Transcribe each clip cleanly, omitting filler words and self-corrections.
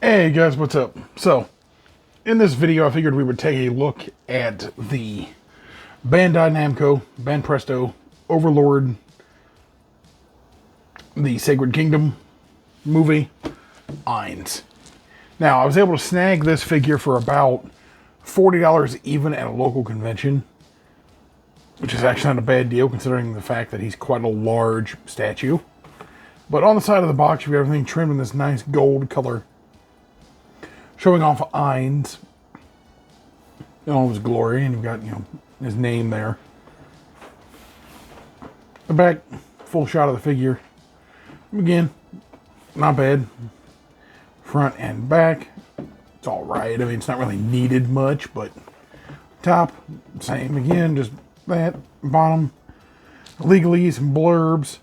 Hey guys, what's up? So, in this video, I figured we would take a look at the Bandai Namco, Banpresto, Overlord, the Sacred Kingdom movie, Ainz. Now, I was able to snag this figure for about $40 even at a local convention, which is actually not a bad deal considering the fact that he's quite a large statue. But on the side of the box, you've got everything trimmed in this nice gold color, showing off Ainz in all of his glory, and you've got, his name there. The back, full shot of the figure. Again, not bad. Front and back, it's all right. I mean, it's not really needed much, but top, same again, just that. Bottom, legalese and blurbs.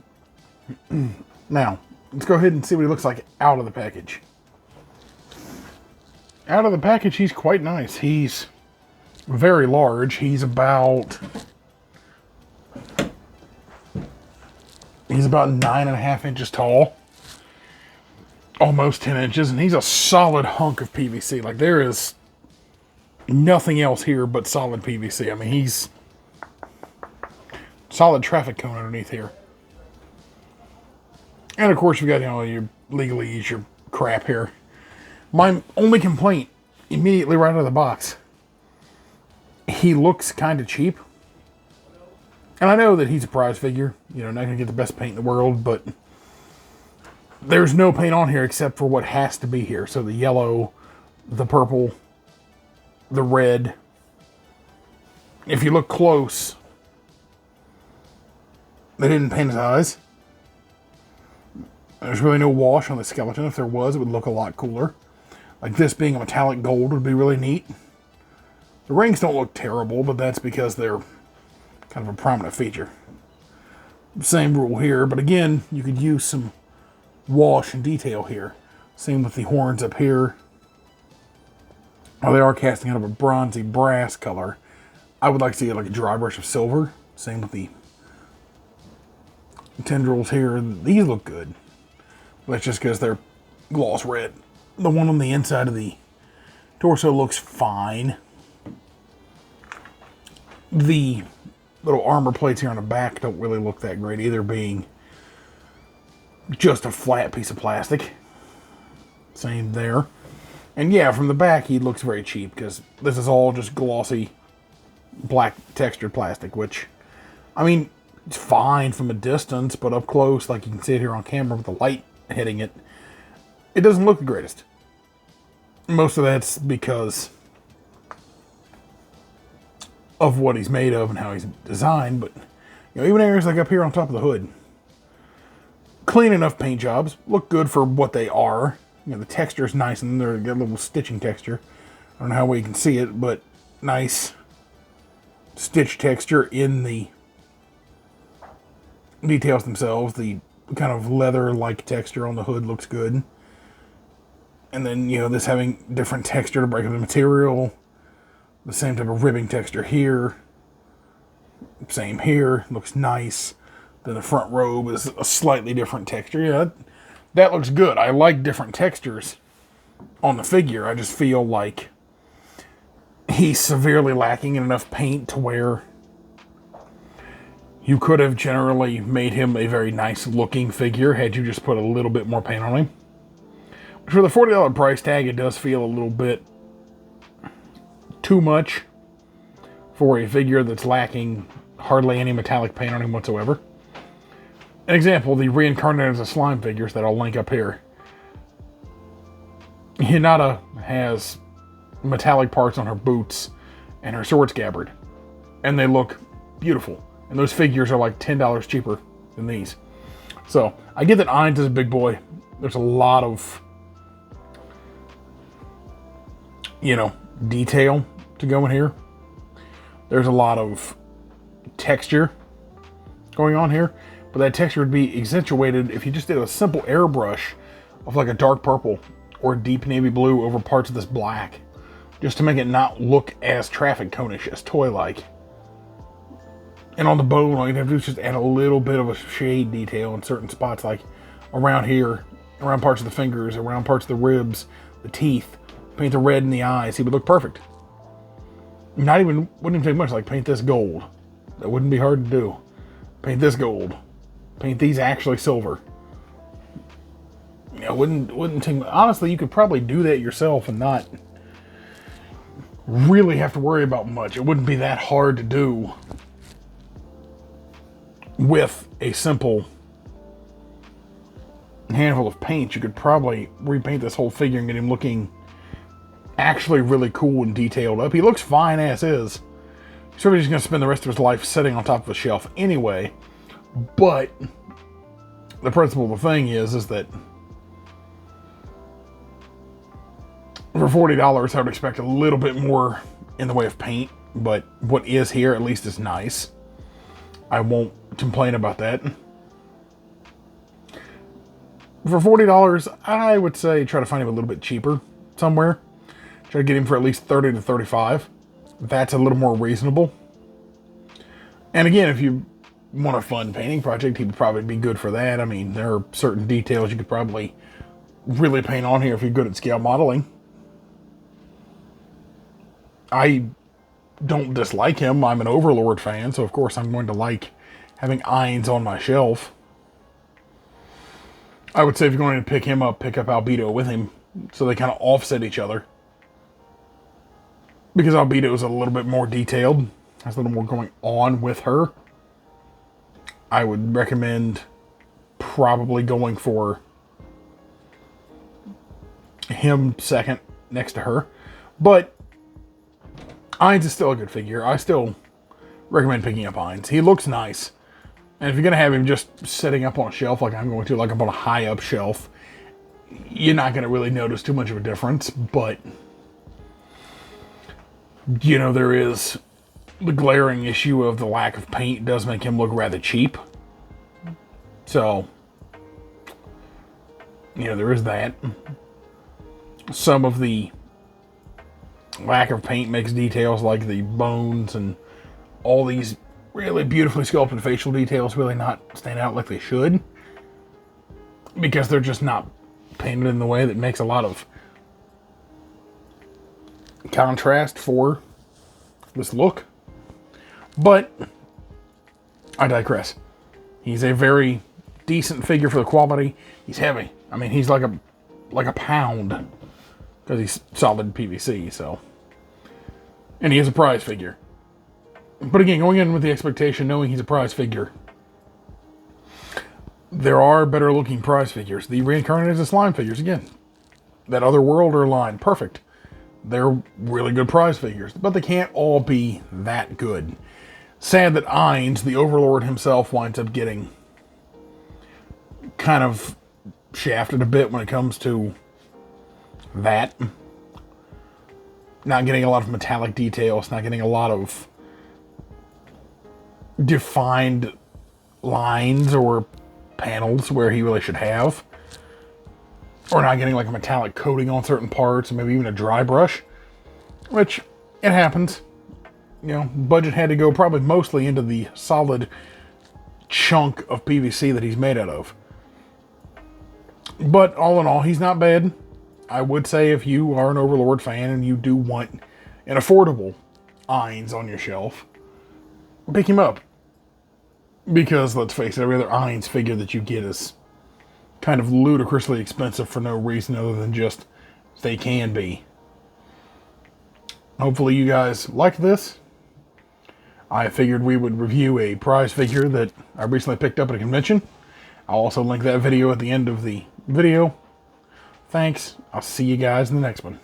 Now, let's go ahead and see what he looks like out of the package. Out of the package, he's quite nice. He's very large. He's about 9.5 inches tall. Almost 10 inches. And he's a solid hunk of PVC. Like, there is nothing else here but solid PVC. I mean, he's solid traffic cone underneath here. And, of course, you've got, your legalese, your crap here. My only complaint, immediately right out of the box, he looks kind of cheap. And I know that he's a prize figure, not going to get the best paint in the world, but there's no paint on here except for what has to be here. So the yellow, the purple, the red. If you look close, they didn't paint his eyes. There's really no wash on the skeleton. If there was, it would look a lot cooler. Like this being a metallic gold would be really neat. The rings don't look terrible, but that's because they're kind of a prominent feature. Same rule here, but again, you could use some wash and detail here. Same with the horns up here. Well, they are casting out of a bronzy brass color. I would like to see like a dry brush of silver. Same with the tendrils here. These look good. That's just because they're gloss red. The one on the inside of the torso looks fine. The little armor plates here on the back don't really look that great either, being just a flat piece of plastic. Same there. And yeah, from the back he looks very cheap because this is all just glossy black textured plastic, which, I mean, it's fine from a distance, but up close, like you can see it here on camera with the light hitting it, it doesn't look the greatest. Most of that's because of what he's made of and how he's designed, but even areas like up here on top of the hood, clean enough paint jobs, look good for what they are. The texture is nice and they've got a little stitching texture. I don't know how well you can see it, but nice stitch texture in the details themselves. The kind of leather-like texture on the hood looks good. And then, this having different texture to break up the material. The same type of ribbing texture here. Same here. Looks nice. Then the front robe is a slightly different texture. Yeah, that looks good. I like different textures on the figure. I just feel like he's severely lacking in enough paint to where you could have generally made him a very nice looking figure had you just put a little bit more paint on him. For the $40 price tag, it does feel a little bit too much for a figure that's lacking hardly any metallic paint on him whatsoever. An example, the reincarnated as a slime figures that I'll link up here. Hinata has metallic parts on her boots and her sword scabbard, and they look beautiful. And those figures are like $10 cheaper than these. So, I get that Ainz is a big boy. There's a lot of, detail to go in here. There's a lot of texture going on here. But that texture would be accentuated if you just did a simple airbrush of like a dark purple or a deep navy blue over parts of this black. Just to make it not look as traffic cone-ish, as toy-like. And on the bone, all you'd have to do is just add a little bit of a shade detail in certain spots, like around here around parts of the fingers, around parts of the ribs, the teeth, paint the red in the eyes. He would look perfect. Wouldn't even take much, like paint this gold. That wouldn't be hard to do. Paint this gold. Paint these actually silver. Wouldn't take, honestly, you could probably do that yourself and not really have to worry about much. It wouldn't be that hard to do with a simple handful of paint. You could probably repaint this whole figure and get him looking actually really cool and detailed up. He looks fine as is. He's probably just going to spend the rest of his life sitting on top of a shelf anyway. But the principle of the thing is that for $40, I would expect a little bit more in the way of paint. But what is here, at least, is nice. I won't complain about that. For $40, I would say try to find him a little bit cheaper somewhere. Try to get him for at least $30 to $35. That's a little more reasonable. And again, if you want a fun painting project, he would probably be good for that. I mean, there are certain details you could probably really paint on here if you're good at scale modeling. I don't dislike him. I'm an Overlord fan, so of course I'm going to like having Ainz on my shelf. I would say if you're going to pick him up, pick up Albedo with him, so they kind of offset each other. Because Albedo is a little bit more detailed, has a little more going on with her. I would recommend probably going for him second next to her. But Ainz is still a good figure. I still recommend picking up Ainz. He looks nice. And if you're going to have him just sitting up on a shelf like I'm going to, like up on a high up shelf, you're not going to really notice too much of a difference. But there is the glaring issue of the lack of paint does make him look rather cheap. So, there is that. Some of the lack of paint makes details like the bones and all these really beautifully sculpted facial details really not stand out like they should. Because they're just not painted in the way that makes a lot of contrast for this look. But I digress. He's a very decent figure for the quality. He's heavy. I mean, he's like a pound because he's solid PVC. So, and he is a prize figure. But again, going in with the expectation, knowing he's a prize figure, there are better looking prize figures. The reincarnated slime figures, again, that Otherworlder line, perfect. They're really good prize figures, but they can't all be that good. Sad that Ainz, the Overlord himself, winds up getting kind of shafted a bit when it comes to that. Not getting a lot of metallic details, not getting a lot of defined lines or panels where he really should have. Or not getting like a metallic coating on certain parts, and maybe even a dry brush. Which, it happens. Budget had to go probably mostly into the solid chunk of PVC that he's made out of. But all in all, he's not bad. I would say if you are an Overlord fan and you do want an affordable Ainz on your shelf, pick him up. Because, let's face it, every other Ainz figure that you get is kind of ludicrously expensive for no reason other than just they can be. Hopefully you guys liked this. I figured we would review a prize figure that I recently picked up at a convention. I'll also link that video at the end of the video. Thanks. I'll see you guys in the next one.